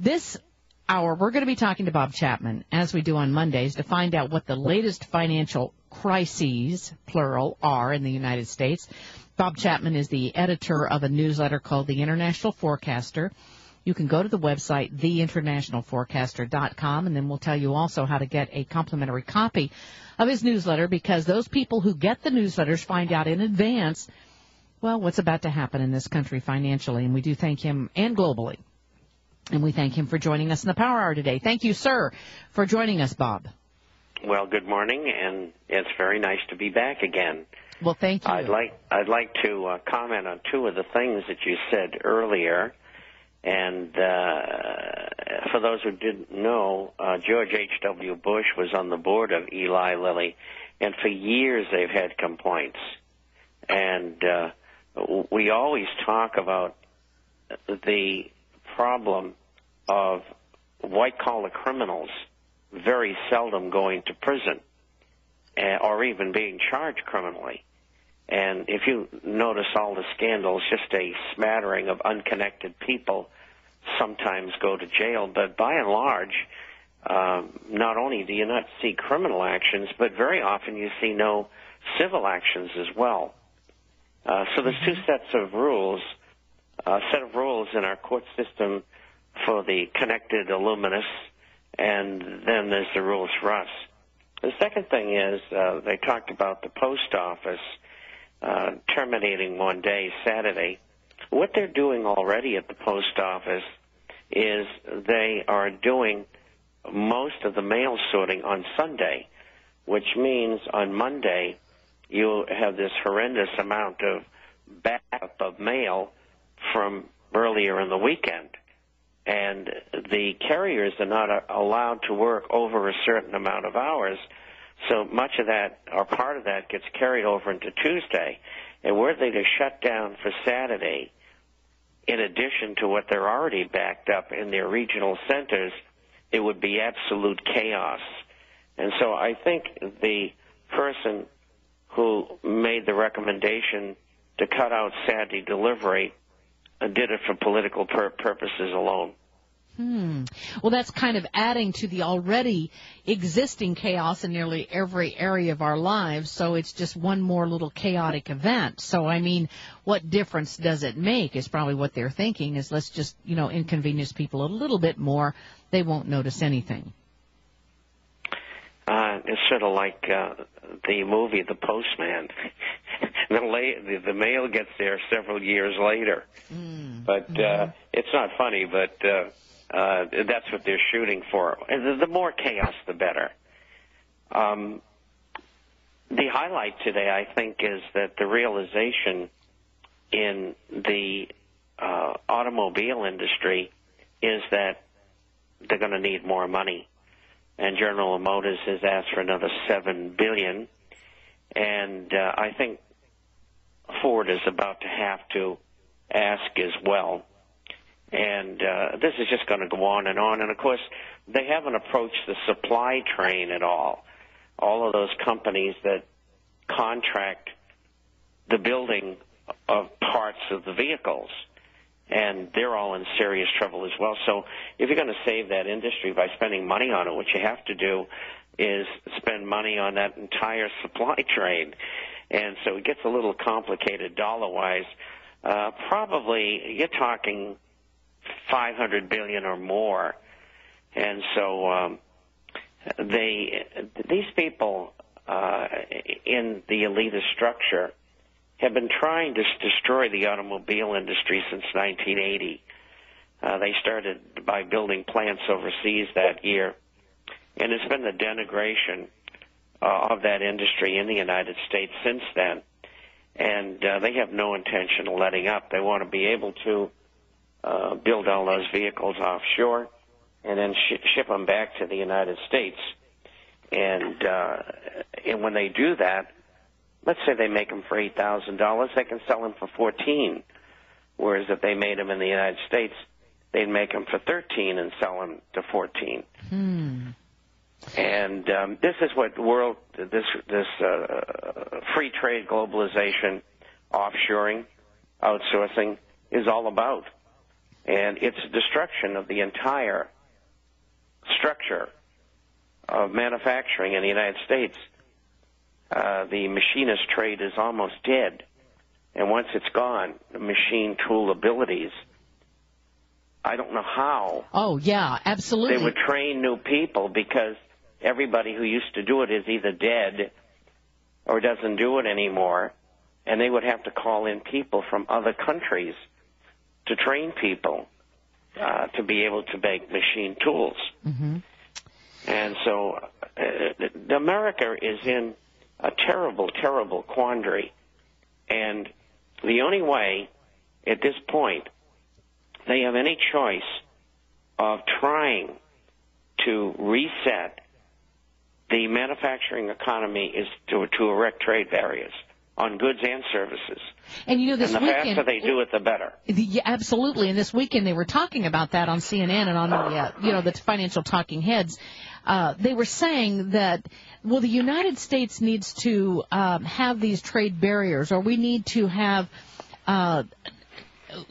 This hour, we're going to be talking to Bob Chapman, as we do on Mondays, to find out what the latest financial crises, plural, are in the United States. Bob Chapman is the editor of a newsletter called The International Forecaster. You can go to the website, theinternationalforecaster.com, and then we'll tell you also how to get a complimentary copy of his newsletter, because those people who get the newsletters find out in advance, well, what's about to happen in this country financially. And we do thank him, and globally. And we thank him for joining us in the Power Hour today. Thank you, sir, for joining us, Bob. Well, good morning, and it's very nice to be back again. Well, thank you. I'd like to comment on two of the things that you said earlier. And for those who didn't know, George H.W. Bush was on the board of Eli Lilly, and for years they've had complaints. And we always talk about the problem of white-collar criminals very seldom going to prison or even being charged criminally. And if you notice all the scandals, just a smattering of unconnected people sometimes go to jail. But by and large, not only do you not see criminal actions, but very often you see no civil actions as well. So there's two sets of rules, a set of rules in our court system for the connected illuminists, and then there's the rules for us. The second thing is they talked about the post office terminating one day, Saturday. What they're doing already at the post office is they are doing most of the mail sorting on Sunday, which means on Monday you have this horrendous amount of backup of mail from earlier in the weekend. And the carriers are not allowed to work over a certain amount of hours, so much of that, or part of that, gets carried over into Tuesday. And were they to shut down for Saturday, in addition to what they're already backed up in their regional centers, it would be absolute chaos. And so I think the person who made the recommendation to cut out Saturday delivery did it for political purposes alone. Well, that's kind of adding to the already existing chaos in nearly every area of our lives, so it's just one more little chaotic event. So, I mean, what difference does it make is probably what they're thinking, is let's just, inconvenience people a little bit more. They won't notice anything. It's sort of like the movie The Postman. The mail gets there several years later. But it's not funny, but that's what they're shooting for. And the more chaos, the better. The highlight today, I think, is that the realization in the automobile industry is that they're going to need more money. And General Motors has asked for another $7 billion. And I think Ford is about to have to ask as well. And this is just going to go on. And, of course, they haven't approached the supply train at all. All of those companies that contract the building of parts of the vehicles, and they're all in serious trouble as well. So if you're going to save that industry by spending money on it, what you have to do is spend money on that entire supply train. And so it gets a little complicated dollar-wise. Probably you're talking $500 billion or more. And so these people in the elitist structure have been trying to destroy the automobile industry since 1980. They started by building plants overseas that year. And it's been the denigration of that industry in the United States since then. And they have no intention of letting up. They want to be able to build all those vehicles offshore and then ship them back to the United States. And when they do that, let's say they make them for $8,000, they can sell them for $14,000. Whereas if they made them in the United States, they'd make them for $13,000 and sell them to $14,000. And this is what this free trade, globalization, offshoring, outsourcing is all about. And it's a destruction of the entire structure of manufacturing in the United States. The machinist trade is almost dead. And once it's gone, the machine tool abilities, I don't know how. Oh, yeah, absolutely. They would train new people, because everybody who used to do it is either dead or doesn't do it anymore. And they would have to call in people from other countries to train people to be able to make machine tools. Mm-hmm. And so America is in a terrible, terrible quandary. And the only way at this point they have any choice of trying to reset the manufacturing economy is to erect trade barriers on goods and services. And you know, this and the weekend, faster they do it, the better. Yeah, absolutely. And this weekend they were talking about that on CNN and on the the financial talking heads. They were saying that, well, the United States needs to have these trade barriers, or we need to have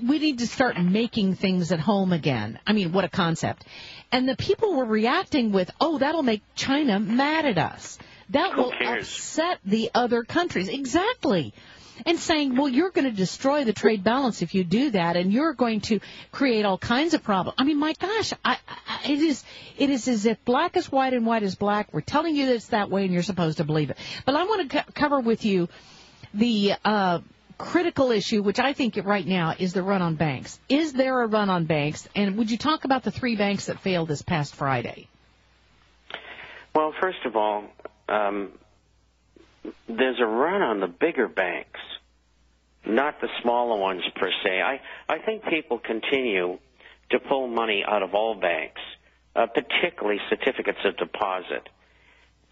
we need to start making things at home again. I mean, what a concept. And the people were reacting with, oh, that'll make China mad at us. That will upset the other countries. Exactly. And saying, well, you're going to destroy the trade balance if you do that, and you're going to create all kinds of problems. I mean, my gosh, it is as if black is white and white is black. We're telling you that it's that way, and you're supposed to believe it. But I want to cover with you the critical issue, which I think right now is the run on banks. Is there a run on banks? And would you talk about the 3 banks that failed this past Friday? Well, first of all, there's a run on the bigger banks, not the smaller ones per se. I think people continue to pull money out of all banks, particularly certificates of deposit,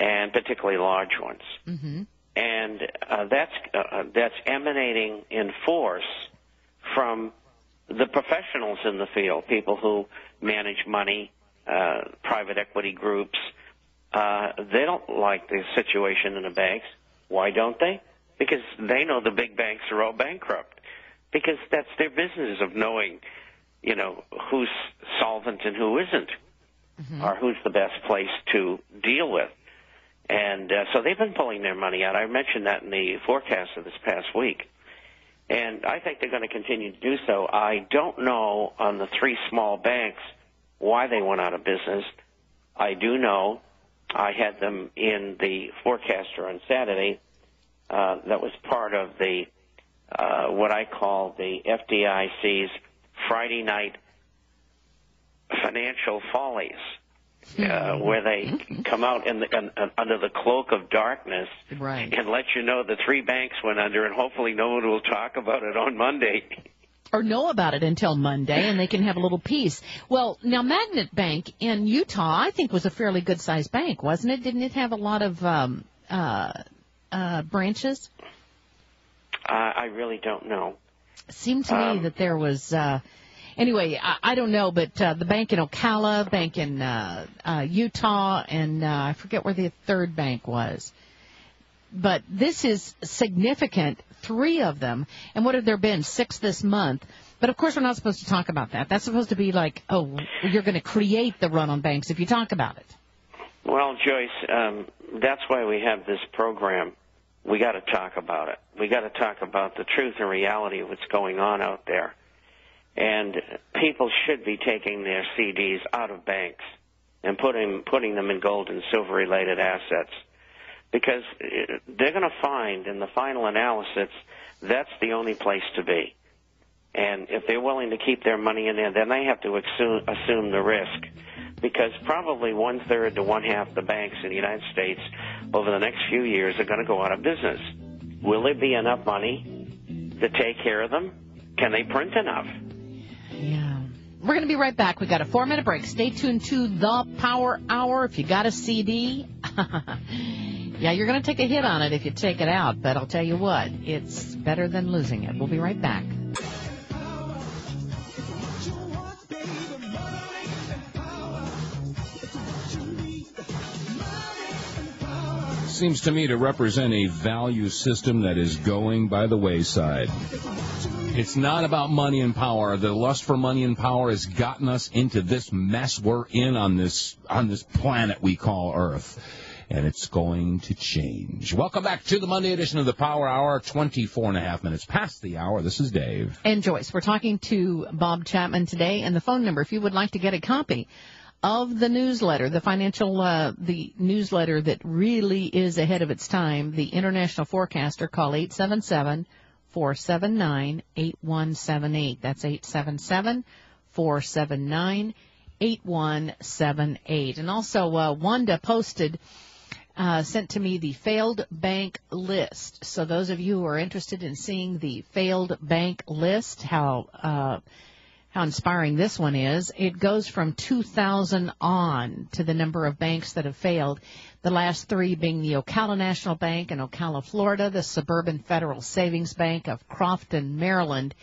and particularly large ones. Mm-hmm. And that's emanating in force from the professionals in the field, people who manage money, private equity groups. They don't like the situation in the banks. Why don't they? Because they know the big banks are all bankrupt. Because that's their business of knowing, who's solvent and who isn't, mm-hmm. or who's the best place to deal with. And so they've been pulling their money out. I mentioned that in the forecast of this past week. And I think they're going to continue to do so. I don't know on the 3 small banks why they went out of business. I do know I had them in the forecaster on Saturday. That was part of the what I call the FDIC's Friday night financial follies, where they come out under the cloak of darkness, right, and let you know the 3 banks went under, and hopefully no one will talk about it on Monday. Or know about it until Monday, and they can have a little peace. Well, now Magnet Bank in Utah, I think, was a fairly good-sized bank, wasn't it? Didn't it have a lot of branches? I really don't know. It seemed to me that there was... Anyway, I don't know, but the bank in Ocala, bank in Utah, and I forget where the 3rd bank was. But this is significant, 3 of them. And what have there been? 6 this month. But, of course, we're not supposed to talk about that. That's supposed to be like, oh, you're going to create the run on banks if you talk about it. Well, Joyce, that's why we have this program. We got to talk about it. We got to talk about the truth and reality of what's going on out there. And people should be taking their CDs out of banks and putting them in gold and silver-related assets, because they're going to find in the final analysis that's the only place to be. And if they're willing to keep their money in there, then they have to assume the risk, because probably 1/3 to 1/2 the banks in the United States over the next few years are going to go out of business. Will there be enough money to take care of them? Can they print enough? Yeah. We're going to be right back. We got a 4-minute break. Stay tuned to the Power Hour. If you got a CD, yeah, you're going to take a hit on it if you take it out. But I'll tell you what, it's better than losing it. We'll be right back. Seems to me to represent a value system that is going by the wayside. It's not about money and power. The lust for money and power has gotten us into this mess we're in on this planet we call Earth. And it's going to change. Welcome back to the Monday edition of the Power Hour, 24 and a half minutes past the hour. This is Dave. And Joyce. We're talking to Bob Chapman today, and the phone number, if you would like to get a copy of the newsletter, the newsletter that really is ahead of its time, the International Forecaster, call 877-479-8178. That's 877-479-8178. And also, Wanda sent to me the failed bank list. So those of you who are interested in seeing the failed bank list, how inspiring this one is, it goes from 2000 on to the number of banks that have failed. The last three being the Ocala National Bank in Ocala, Florida, the Suburban Federal Savings Bank of Crofton, Maryland,